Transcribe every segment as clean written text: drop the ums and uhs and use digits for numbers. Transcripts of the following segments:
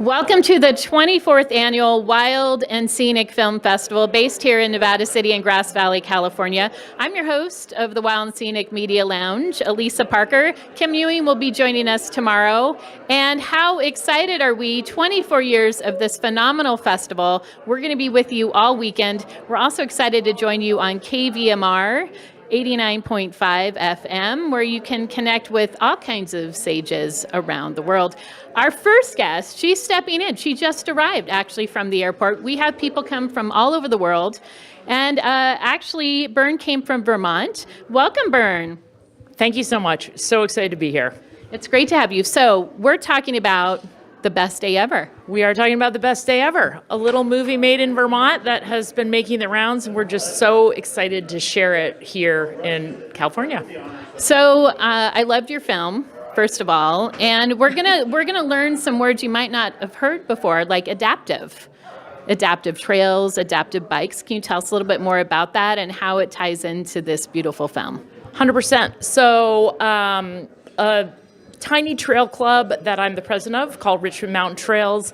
Welcome to the 24th Annual Wild and Scenic Film Festival, based here in Nevada City and Grass Valley, California. I'm your host of the Wild and Scenic Media Lounge, Elisa Parker. Kim Ewing will be joining us tomorrow. And how excited are we? 24 years of this phenomenal festival. We're going to be with you all weekend. We're also excited to join you on KVMR 89.5 FM, where you can connect with all kinds of sages around the world. Our first guest, she's stepping in. She just arrived, actually, from the airport. We have people come from all over the world. And actually, Bern came from Vermont. Welcome, Bern. Thank you so much. So excited to be here. It's great to have you. So we're talking about the best day ever. We are talking about the best day ever. A little movie made in Vermont that has been making the rounds, and we're just so excited to share it here in California. So I loved your film, first of all, and we're gonna learn some words you might not have heard before, like adaptive trails, adaptive bikes. Can you tell us a little bit more about that and how it ties into this beautiful film? 100%. So a tiny trail club that I'm the president of, called Richmond Mountain Trails,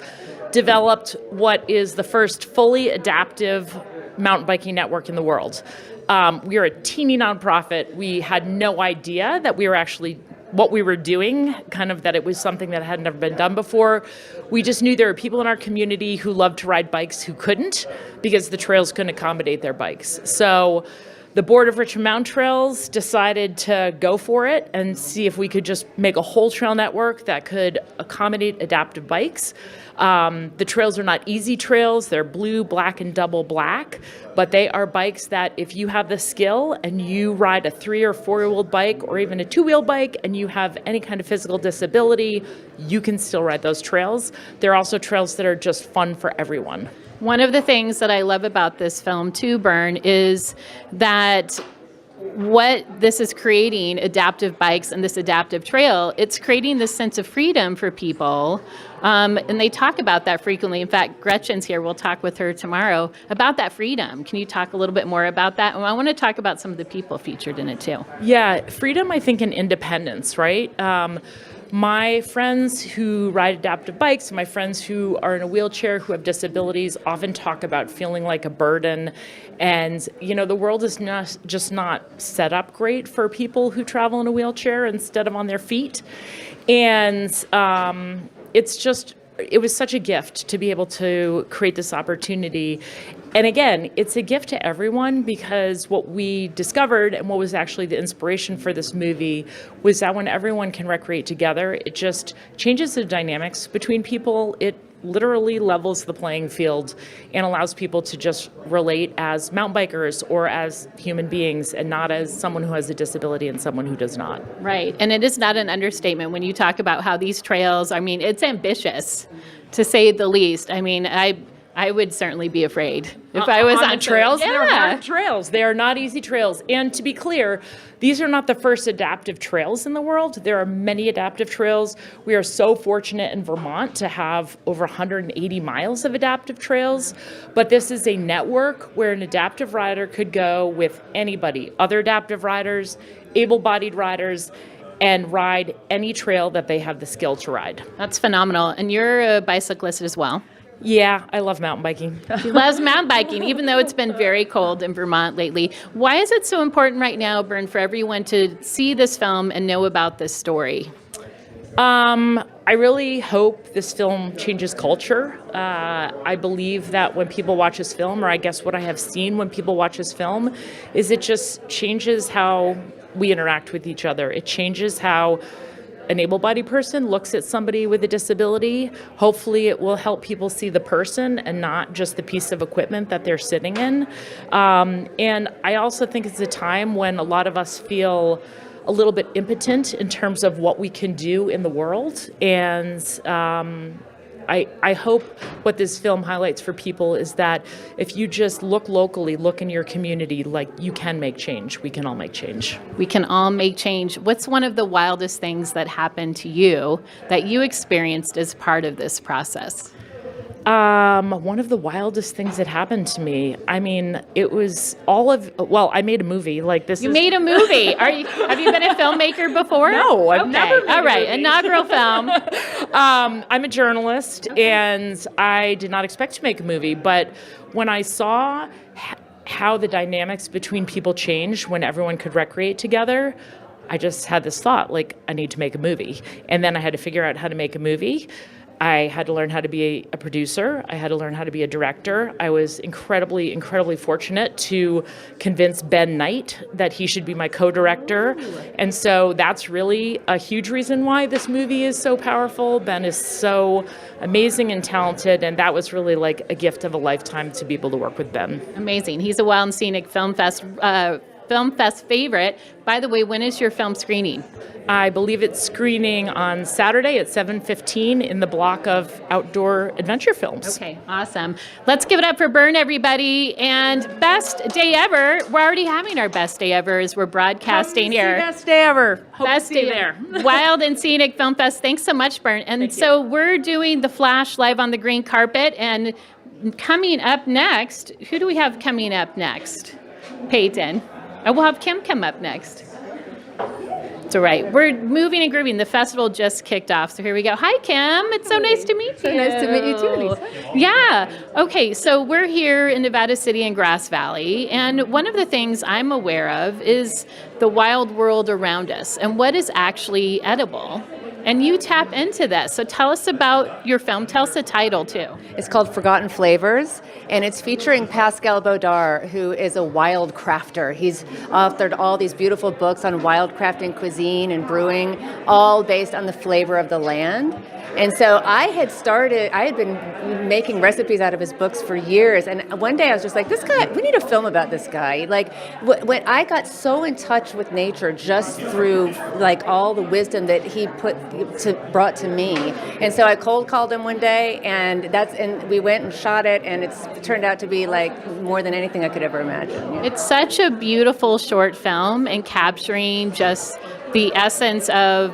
developed what is the first fully adaptive mountain biking network in the world. We are a teeny nonprofit. We had no idea that we were actually what we were doing, kind of that it was something that had never been done before. We just knew there were people in our community who loved to ride bikes who couldn't, because the trails couldn't accommodate their bikes. So the board of Richmond Mountain Trails decided to go for it and see if we could just make a whole trail network that could accommodate adaptive bikes. The trails are not easy trails. They're blue, black, and double black, but they are bikes that if you have the skill and you ride a 3 or 4-wheeled bike or even a 2-wheel bike and you have any kind of physical disability, you can still ride those trails. They're also trails that are just fun for everyone. One of the things that I love about this film too, Bern, is that what this is creating, adaptive bikes and this adaptive trail, it's creating this sense of freedom for people. And they talk about that frequently. In fact, Gretchen's here. We'll talk with her tomorrow about that freedom. Can you talk a little bit more about that? And I want to talk about some of the people featured in it too. Yeah, freedom, I think, and independence, right? My friends who ride adaptive bikes, my friends who are in a wheelchair, who have disabilities, often talk about feeling like a burden. And, you know, the world is just not set up great for people who travel in a wheelchair instead of on their feet. And it was such a gift to be able to create this opportunity. And again, it's a gift to everyone, because what we discovered and what was actually the inspiration for this movie was that when everyone can recreate together, it just changes the dynamics between people. It literally levels the playing field and allows people to just relate as mountain bikers or as human beings, and not as someone who has a disability and someone who does not. Right. And it is not an understatement when you talk about how these trails, I mean, it's ambitious, to say the least. I mean, I would certainly be afraid if I was on trails. Yeah. They're hard trails. They are not easy trails. And to be clear, these are not the first adaptive trails in the world. There are many adaptive trails. We are so fortunate in Vermont to have over 180 miles of adaptive trails. But this is a network where an adaptive rider could go with anybody, other adaptive riders, able-bodied riders, and ride any trail that they have the skill to ride. That's phenomenal. And you're a bicyclist as well. Yeah, I love mountain biking. She loves mountain biking, even though it's been very cold in Vermont lately. Why is it so important right now, Bern, for everyone to see this film and know about this story? I really hope this film changes culture. I believe that when people watch this film, or I guess what I have seen when people watch this film, is it just changes how we interact with each other. It changes how an able-bodied person looks at somebody with a disability. Hopefully it will help people see the person and not just the piece of equipment that they're sitting in. And I also think it's a time when a lot of us feel a little bit impotent in terms of what we can do in the world. And I hope what this film highlights for people is that if you just look locally, look in your community, like, you can make change. We can all make change. We can all make change. What's one of the wildest things that happened to you that you experienced as part of this process? One of the wildest things that happened to me. I mean, it was I made a movie. You made a movie. Have you been a filmmaker before? No, I've never made All a right, movie. inaugural film. I'm a journalist, and I did not expect to make a movie, but when I saw how the dynamics between people changed when everyone could recreate together, I just had this thought, I need to make a movie. And then I had to figure out how to make a movie. I had to learn how to be a producer. I had to learn how to be a director. I was incredibly, incredibly fortunate to convince Ben Knight that he should be my co-director. And so that's really a huge reason why this movie is so powerful. Ben is so amazing and talented, and that was really like a gift of a lifetime to be able to work with Ben. Amazing. He's a Wild and Scenic Film Fest favorite. By the way, when is your film screening? I believe it's screening on Saturday at 7:15 in the block of outdoor adventure films. Okay, awesome. Let's give it up for Bern, everybody. And best day ever. We're already having our best day ever as we're broadcasting here. Best day ever. Hope Best to see you day there. Wild and Scenic Film Fest. Thanks so much, Bern. And so we're doing the Flash live on the green carpet. And coming up next, who do we have coming up next? Peyton. And we'll have Kim come up next. It's all right. We're moving and grooving. The festival just kicked off. So here we go. Hi, Kim. It's so nice to meet you. So nice to meet you too, Lisa. Yeah. Okay. So we're here in Nevada City and Grass Valley. And one of the things I'm aware of is the wild world around us and what is actually edible. And you tap into this. So tell us about your film. Tell us the title, too. It's called Forgotten Flavors, and it's featuring Pascal Baudard, who is a wild crafter. He's authored all these beautiful books on wild crafting, cuisine, and brewing, all based on the flavor of the land. And so I had been making recipes out of his books for years. And one day I was just like, this guy, we need a film about this guy. Like, when I got so in touch with nature just through like all the wisdom that he brought to me. And so I cold called him one day, and we went and shot it, and it's turned out to be like more than anything I could ever imagine. Yeah. It's such a beautiful short film and capturing just the essence of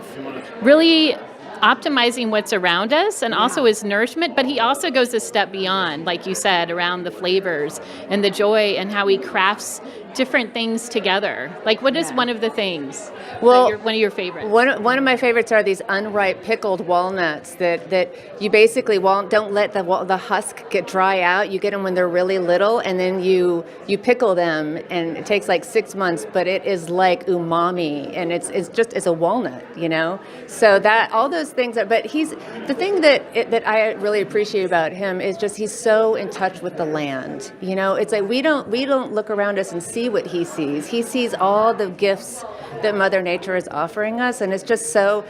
really optimizing what's around us and also his nourishment, but he also goes a step beyond, like you said, around the flavors and the joy and how he crafts different things together. Like, what is one of the things? Well, one of your favorites? One of my favorites are these unripe pickled walnuts that you basically don't let the husk get dry out. You get them when they're really little, and then you pickle them, and it takes like 6 months, but it is like umami, and it's a walnut, you know. So that all those things. But the thing that I really appreciate about him is just he's so in touch with the land. You know, it's like we don't look around us and see what he sees. He sees all the gifts that Mother Nature is offering us, and it's just so.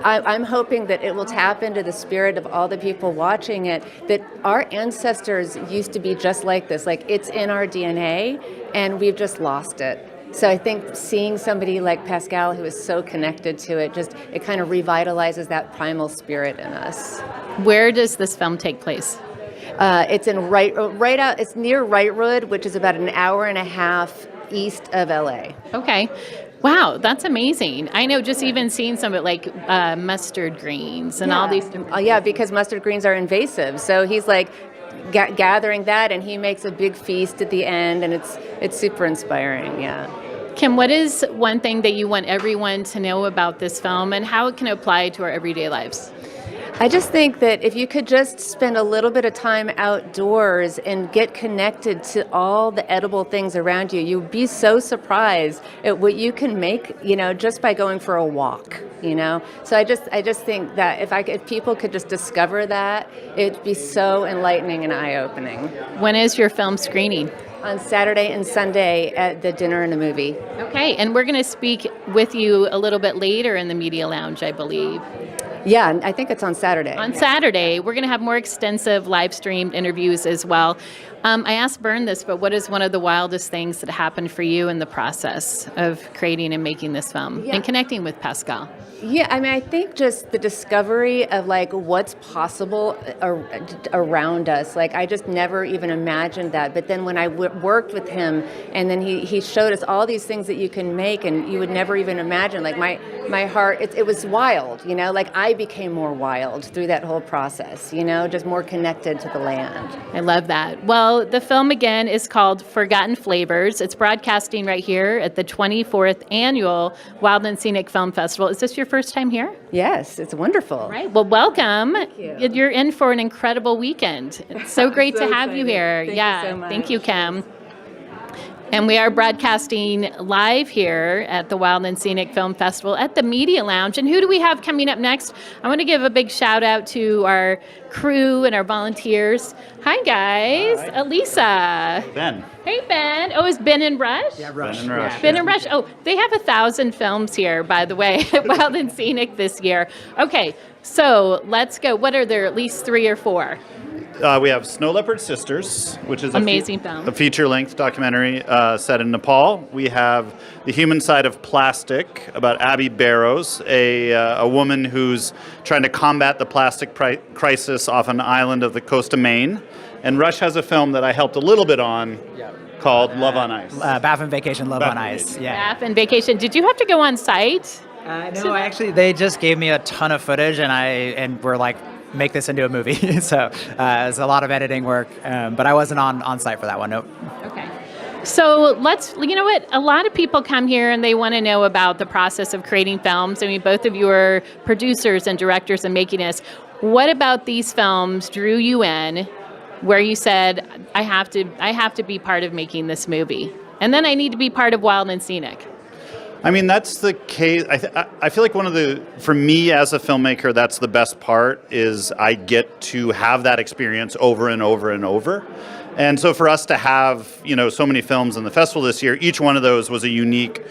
I'm hoping that it will tap into the spirit of all the people watching it, that our ancestors used to be just like this. Like, it's in our DNA, and we've just lost it. So I think seeing somebody like Pascal, who is so connected to it, it kind of revitalizes that primal spirit in us. Where does this film take place? It's in it's near Wrightwood, which is about an hour and a half east of LA. Okay. Wow, that's amazing. I know, just even seeing some of it, like mustard greens and all these different yeah, because mustard greens are invasive. So he's like gathering that, and he makes a big feast at the end, and it's super inspiring, yeah. Kim, what is one thing that you want everyone to know about this film and how it can apply to our everyday lives? I just think that if you could just spend a little bit of time outdoors and get connected to all the edible things around you, you'd be so surprised at what you can make, you know, just by going for a walk, you know. So I just think that if people could just discover that, it'd be so enlightening and eye-opening. When is your film screening? On Saturday and Sunday at the Dinner and a Movie. Okay, and we're going to speak with you a little bit later in the Media Lounge, I believe. Yeah, I think it's on Saturday. On Saturday, we're going to have more extensive live-streamed interviews as well. I asked Bern this, but what is one of the wildest things that happened for you in the process of creating and making this film and connecting with Pascal? Yeah, I mean, I think just the discovery of like what's possible around us. Like, I just never even imagined that. But then when I worked with him, and then he showed us all these things that you can make, and you would never even imagine. Like my heart, it was wild, you know. Like, I I became more wild through that whole process, just more connected to the land. I love that. Well, the film again is called Forgotten Flavors. It's broadcasting right here at the 24th Annual Wild and Scenic Film Festival. Is this your first time here? Yes, it's wonderful. Right. Well, welcome. Thank you. You're in for an incredible weekend. It's so great so to have you excited. here. Thank yeah. you so much. Thank you, Kim. And we are broadcasting live here at the Wild and Scenic Film Festival at the Media Lounge. And who do we have coming up next? I want to give a big shout out to our crew and our volunteers. Hi, guys. Hi. Elisa. Ben. Hey, Ben. Oh, is Ben and Rush? Yeah, Rush. Ben and Rush. Ben and Rush. Oh, they have 1,000 films here, by the way, at Wild and Scenic this year. Okay, so let's go. What are there, at least 3 or 4? We have Snow Leopard Sisters, which is Amazing film. a feature-length documentary set in Nepal. We have The Human Side of Plastic about Abby Barrows, a woman who's trying to combat the plastic crisis off an island of the coast of Maine. And Rush has a film that I helped a little bit on called Love on Ice. Bath and Vacation, Love Bath on and Ice. Vacation. Yeah. Bath and Vacation. Did you have to go on site? No, actually, they just gave me a ton of footage, and we're like, make this into a movie. So it's a lot of editing work, but I wasn't on site for that one. Nope. Okay. So you know what? A lot of people come here and they want to know about the process of creating films. I mean, both of you are producers and directors and making this. What about these films drew you in, where you said, I have to be part of making this movie, and then I need to be part of Wild and Scenic? I mean, that's the case. I feel like for me as a filmmaker, that's the best part, is I get to have that experience over and over and over. And so for us to have, so many films in the festival this year, each one of those was a unique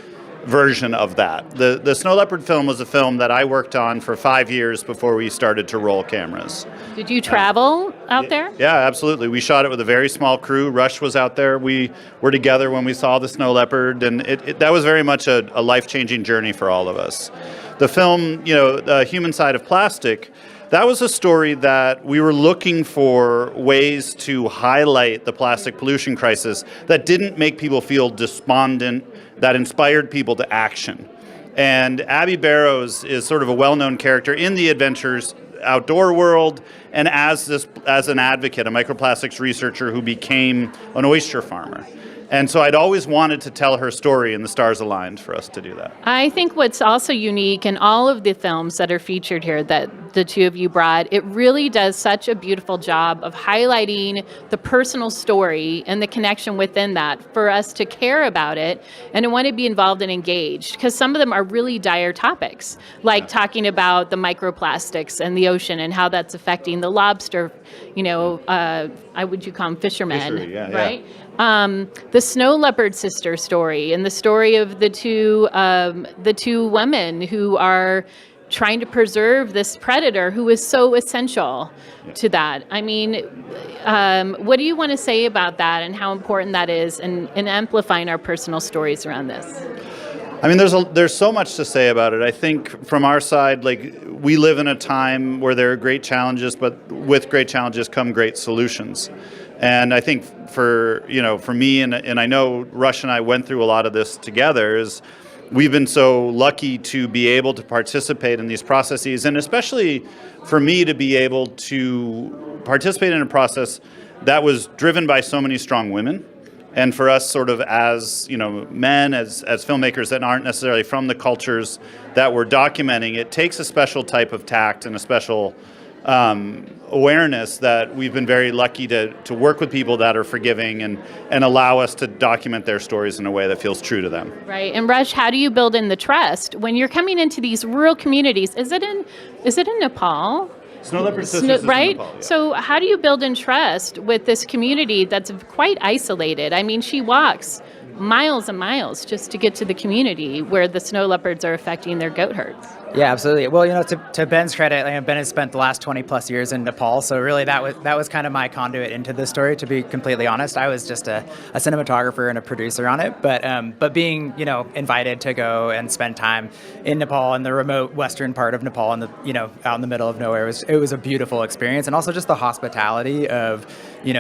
version of that. The Snow Leopard film was a film that I worked on for 5 years before we started to roll cameras. Did you travel out there? Yeah, absolutely. We shot it with a very small crew. Rush was out there. We were together when we saw the Snow Leopard, and that was very much a life-changing journey for all of us. The film, The Human Side of Plastic, that was a story that we were looking for ways to highlight the plastic pollution crisis that didn't make people feel despondent, that inspired people to action. And Abby Barrows is sort of a well-known character in the adventures outdoor world, and as an advocate, a microplastics researcher who became an oyster farmer. And so I'd always wanted to tell her story, and the stars aligned for us to do that. I think what's also unique in all of the films that are featured here that the two of you brought, it really does such a beautiful job of highlighting the personal story and the connection within that for us to care about it and to want to be involved and engaged, because some of them are really dire topics, like talking about the microplastics and the ocean and how that's affecting the lobster, would you call them fishermen, Fishery, yeah, right? Yeah. The Snow Leopard sister story and the story of the two women who are trying to preserve this predator who is so essential to that. I mean, what do you want to say about that and how important that is in amplifying our personal stories around this? I mean, there's so much to say about it. I think from our side, we live in a time where there are great challenges, but with great challenges come great solutions. And I think for me, and I know Rush and I went through a lot of this together, is we've been so lucky to be able to participate in these processes, and especially for me to be able to participate in a process that was driven by so many strong women. And for us sort of as, men, as filmmakers that aren't necessarily from the cultures that we're documenting, it takes a special type of tact and a special awareness that we've been very lucky to work with people that are forgiving and allow us to document their stories in a way that feels true to them. Right. And Rush, how do you build in the trust when you're coming into these rural communities? Is it in Nepal? Snow Leopard Sisters is right? in Nepal, yeah. So how do you build in trust with this community that's quite isolated? I mean, she walks miles and miles just to get to the community where the snow leopards are affecting their goat herds. Yeah, absolutely. Well, to Ben's credit, Ben has spent the last 20 plus years in Nepal, so really that was kind of my conduit into the story. To be completely honest, I was just a cinematographer and a producer on it, but being invited to go and spend time in Nepal in the remote western part of Nepal, out in the middle of nowhere, it was a beautiful experience, and also just the hospitality of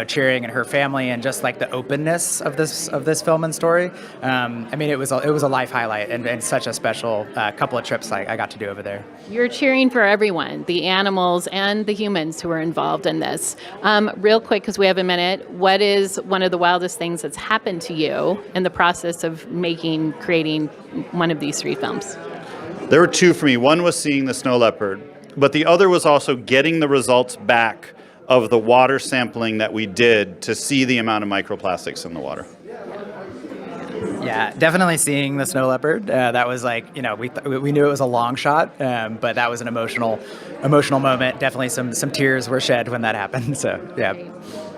cheering and her family, and just like the openness of this film and story. story. I mean, it was a life highlight and such a special couple of trips I got to do over there. You're cheering for everyone, the animals and the humans who are involved in this. Real quick, because we have a minute, what is one of the wildest things that's happened to you in the process of creating one of these 3 films? There were 2 for me. One was seeing the snow leopard, but the other was also getting the results back of the water sampling that we did to see the amount of microplastics in the water. Yeah, definitely seeing the snow leopard. That was like, we knew it was a long shot, but that was an emotional moment. Definitely some tears were shed when that happened. So yeah.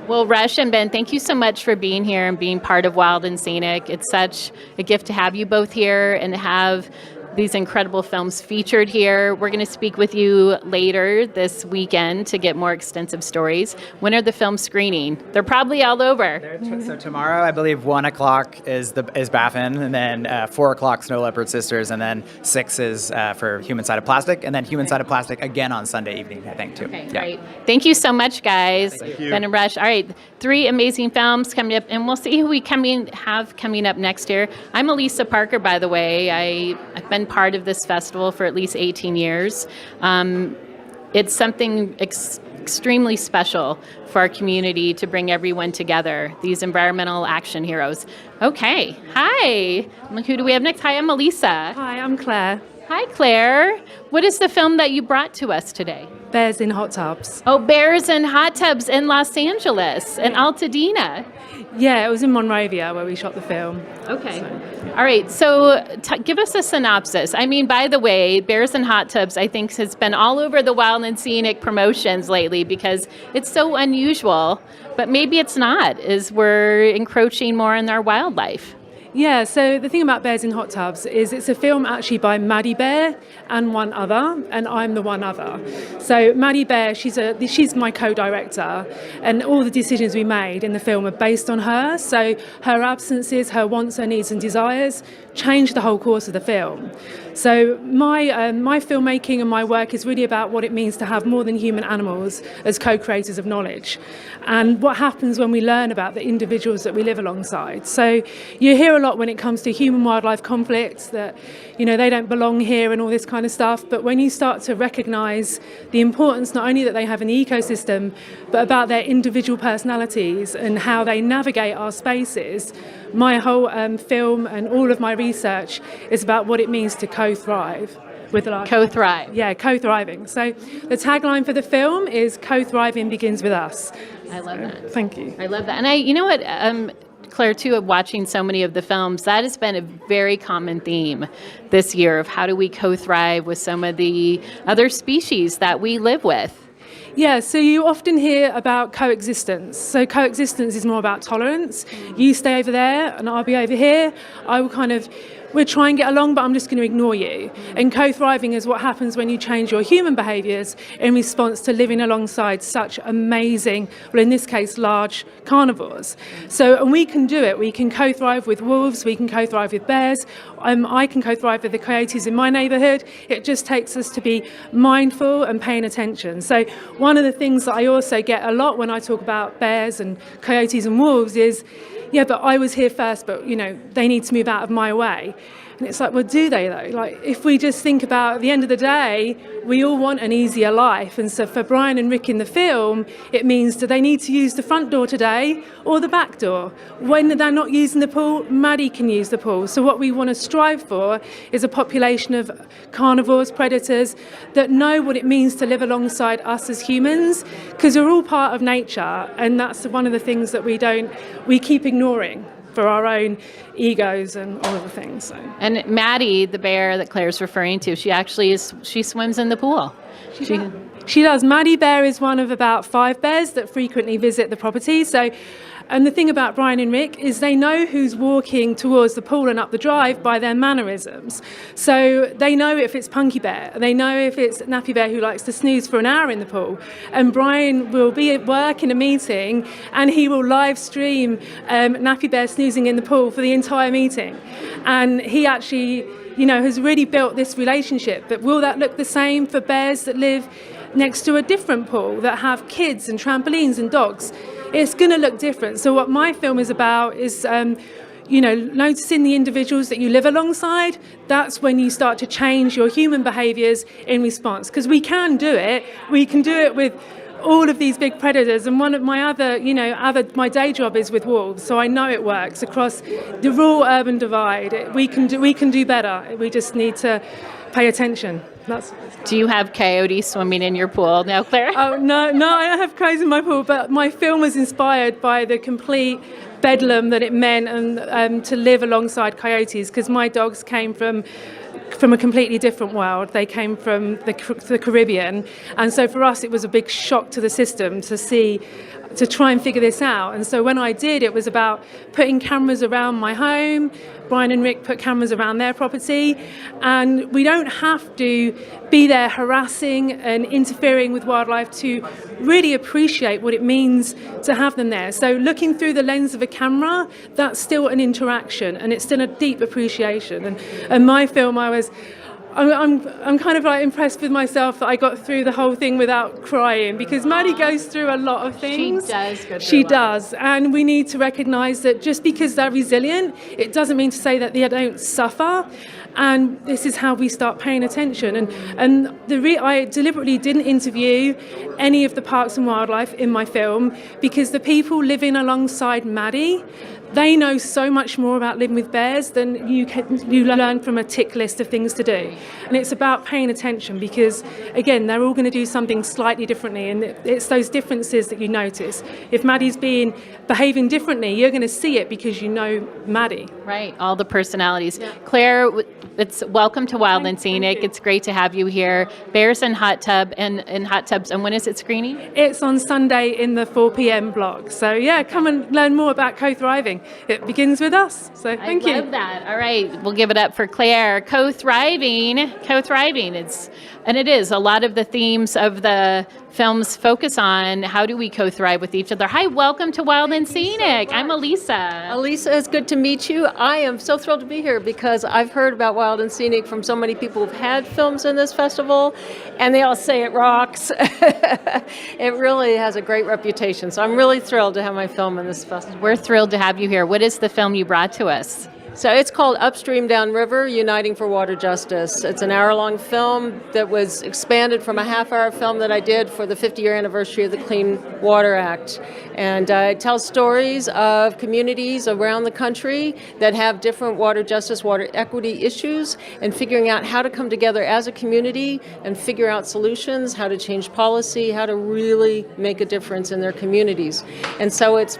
Well, Rush and Ben, thank you so much for being here and being part of Wild and Scenic. It's such a gift to have you both here and have these incredible films featured here. We're going to speak with you later this weekend to get more extensive stories. When are the films screening? They're probably all over. So tomorrow, I believe 1:00 is Baffin, and then 4:00 Snow Leopard Sisters, and then 6 is for Human Side of Plastic, and then Human Side of Plastic again on Sunday evening, I think, too. Okay, great. Thank you so much, guys. Thank you. Ben and Rush. All right, 3 amazing films coming up, and we'll see who we have coming up next year. I'm Elisa Parker, by the way. I've been part of this festival for at least 18 years. It's something extremely special for our community to bring everyone together, these environmental action heroes. Okay, hi. Who do we have next? Hi, I'm Elisa. Hi, I'm Claire. Hi, Claire. What is the film that you brought to us today? Bears in Hot Tubs. Oh, Bears in Hot Tubs in Los Angeles, in Altadena. Yeah, it was in Monrovia where we shot the film. Okay. All right. So give us a synopsis. I mean, by the way, Bears in Hot Tubs, I think, has been all over the Wild and Scenic promotions lately because it's so unusual. But maybe it's not, as we're encroaching more on our wildlife. Yeah, so the thing about Bears in Hot Tubs is it's a film actually by Maddie Bear and one other, and I'm the one other. So Maddie Bear, she's my co-director, and all the decisions we made in the film are based on her. So her absences, her wants, her needs and desires change the whole course of the film. So my filmmaking and my work is really about what it means to have more than human animals as co-creators of knowledge, and what happens when we learn about the individuals that we live alongside. So you hear a lot when it comes to human-wildlife conflicts that, they don't belong here and all this kind of stuff. But when you start to recognise the importance not only that they have in the ecosystem, but about their individual personalities and how they navigate our spaces, my whole film and all of my research is about what it means to co-thrive with life. Co-thrive. Yeah, co-thriving. So the tagline for the film is "Co-thriving begins with us." I love that. Thank you. I love that. And you know what, Claire, too, of watching so many of the films, that has been a very common theme this year of how do we co-thrive with some of the other species that we live with. Yeah, so you often hear about coexistence. So coexistence is more about tolerance. You stay over there and I'll be over here. We'll try and get along, but I'm just going to ignore you. And co-thriving is what happens when you change your human behaviours in response to living alongside such amazing, well, in this case, large carnivores. And we can do it. We can co-thrive with wolves. We can co-thrive with bears. I can co-thrive with the coyotes in my neighbourhood. It just takes us to be mindful and paying attention. So one of the things that I also get a lot when I talk about bears and coyotes and wolves is, yeah, but I was here first, but, they need to move out of my way. And it's like, well, do they though? Like, if we just think about, at the end of the day, we all want an easier life. And so for Brian and Rick in the film, it means, do they need to use the front door today or the back door? When they're not using the pool, Maddie can use the pool. So what we want to strive for is a population of carnivores, predators, that know what it means to live alongside us as humans, because we're all part of nature. And that's one of the things that we keep ignoring for our own egos and all of the things. So. And Maddie, the bear that Claire's referring to, she swims in the pool. She does. Maddie Bear is one of about 5 bears that frequently visit the property. And the thing about Brian and Rick is they know who's walking towards the pool and up the drive by their mannerisms. So they know if it's Punky Bear. They know if it's Nappy Bear who likes to snooze for an hour in the pool. And Brian will be at work in a meeting and he will live stream Nappy Bear snoozing in the pool for the entire meeting. And he actually, has really built this relationship. But will that look the same for bears that live next to a different pool, that have kids and trampolines and dogs? It's going to look different. So what my film is about is, noticing the individuals that you live alongside, that's when you start to change your human behaviours in response. Because we can do it. We can do it with all of these big predators. And one of my my day job is with wolves, so I know it works across the rural-urban divide. We can do better. We just need to pay attention. Do you have coyotes swimming in your pool now, Claire? Oh, no, I don't have coyotes in my pool, but my film was inspired by the complete bedlam that it meant and to live alongside coyotes, because my dogs came from a completely different world. They came from the Caribbean, and so for us it was a big shock to the system to try and figure this out. And so when I did, it was about putting cameras around my home. Brian and Rick put cameras around their property, and we don't have to be there harassing and interfering with wildlife to really appreciate what it means to have them there. So looking through the lens of a camera, that's still an interaction, and it's still a deep appreciation. And my film, I'm kind of like impressed with myself that I got through the whole thing without crying, because Maddie goes through a lot of things. She does go through She a lot. does, and we need to recognise that just because they're resilient, it doesn't mean to say that they don't suffer. And this is how we start paying attention. And I deliberately didn't interview any of the parks and wildlife in my film, because the people living alongside Maddie, they know so much more about living with bears than you learn from a tick list of things to do. And it's about paying attention, because, again, they're all going to do something slightly differently, and it's those differences that you notice. If Maddie's behaving differently, you're going to see it because you know Maddie. Right, all the personalities. Claire, it's welcome to Wild and Scenic. It's great to have you here. Bears and Hot Tub and Hot Tubs. And when is it screening? It's on Sunday in the 4 p.m. block. So yeah, come and learn more about co-thriving. It begins with us. So thank you. I love that. All right, we'll give it up for Claire. Co-thriving. It is. A lot of the themes of the films focus on how do we co-thrive with each other. Hi, welcome to Wild and Scenic. I'm Elisa. Elisa, it's good to meet you. I am so thrilled to be here because I've heard about Wild and Scenic from so many people who've had films in this festival, and they all say it rocks. It really has a great reputation, so I'm really thrilled to have my film in this festival. We're thrilled to have you here. What is the film you brought to us? So it's called Upstream Downriver, Uniting for Water Justice. It's an hour-long film that was expanded from a half-hour film that I did for the 50-year anniversary of the Clean Water Act. And it tells stories of communities around the country that have different water justice, water equity issues, and figuring out how to come together as a community and figure out solutions, how to change policy, how to really make a difference in their communities. And so it's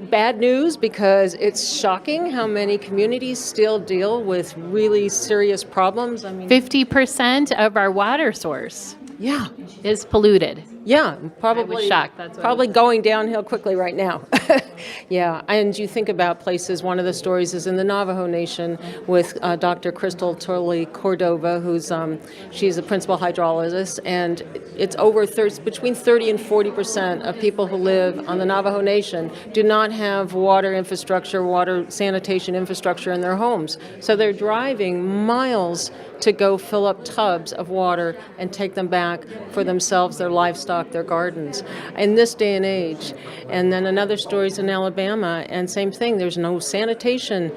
bad news, because it's shocking how many communities still deal with really serious problems. 50% of our water source Yeah. is polluted. Yeah, probably. I was shocked. That's what probably going downhill quickly right now. Yeah, and you think about places. One of the stories is in the Navajo Nation with Dr. Crystal Turley Cordova, who's she's a principal hydrologist, and it's between 30 and 40% of people who live on the Navajo Nation do not have water infrastructure, water sanitation infrastructure in their homes. So they're driving miles to go fill up tubs of water and take them back for themselves, their livestock, their gardens. In this day and age. And then another story is in Alabama, and same thing, there's no sanitation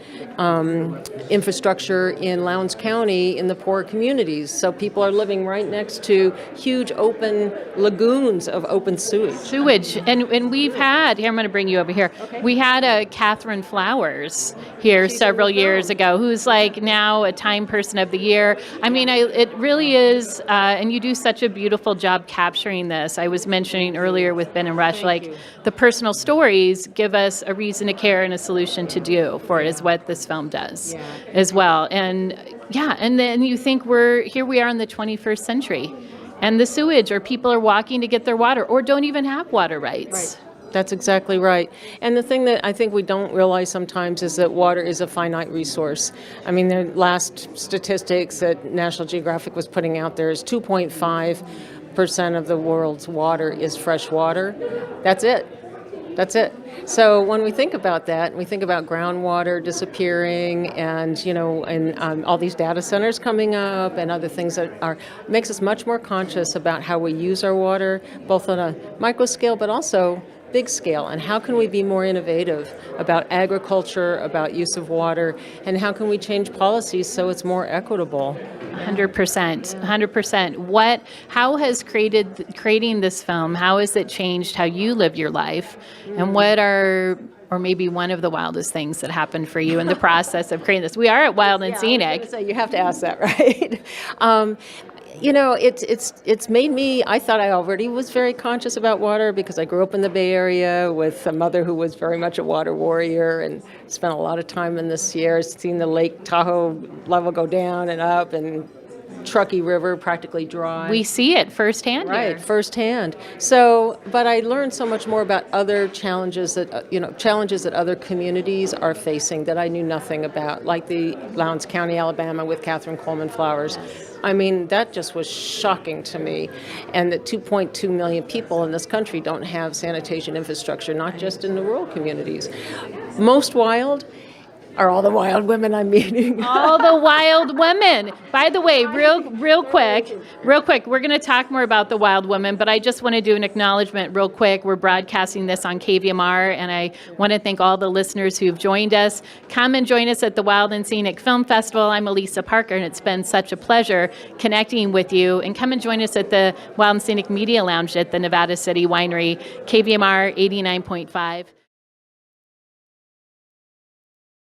infrastructure in Lowndes County in the poor communities. So people are living right next to huge open lagoons of open sewage. And we've had, here I'm going to bring you over here, we had a Catherine Flowers here several years ago, who's like now a Time Person of the Year. It really is, and you do such a beautiful job capturing this. I was mentioning earlier with Ben and Rush, the personal stories give us a reason to care and a solution to do for it, is what this film does as well. And then you think here we are in the 21st century, and the sewage, or people are walking to get their water, or don't even have water rights. Right. That's exactly right. And the thing that I think we don't realize sometimes is that water is a finite resource. The last statistics that National Geographic was putting out there is 2.5% of the world's water is fresh water. That's it. So when we think about that, we think about groundwater disappearing, and all these data centers coming up, and other things that makes us much more conscious about how we use our water, both on a micro scale, but also big scale, and how can we be more innovative about agriculture, about use of water, and how can we change policies so it's more equitable? 100%. 100%. How has creating this film, how has it changed how you live your life? And what are, or maybe one of the wildest things that happened for you in the process of creating this? We are at Wild and Scenic. So you have to ask that, right? You know, it's made me, I thought I already was very conscious about water because I grew up in the Bay Area with a mother who was very much a water warrior and spent a lot of time in the Sierras, seen the Lake Tahoe level go down and up and Truckee River practically dry. We see it firsthand Right, here. firsthand. So, but I learned so much more about other challenges that, challenges that other communities are facing that I knew nothing about, like the Lowndes County, Alabama with Catherine Coleman Flowers. I mean, that just was shocking to me. And that 2.2 million people in this country don't have sanitation infrastructure, not just in the rural communities. Most wild are all the wild women I'm meeting. All the wild women. By the way, real quick, we're going to talk more about the wild women, but I just want to do an acknowledgement real quick. We're broadcasting this on KVMR, and I want to thank all the listeners who've joined us. Come and join us at the Wild and Scenic Film Festival. I'm Elisa Parker, and it's been such a pleasure connecting with you. And come and join us at the Wild and Scenic Media Lounge at the Nevada City Winery, KVMR 89.5.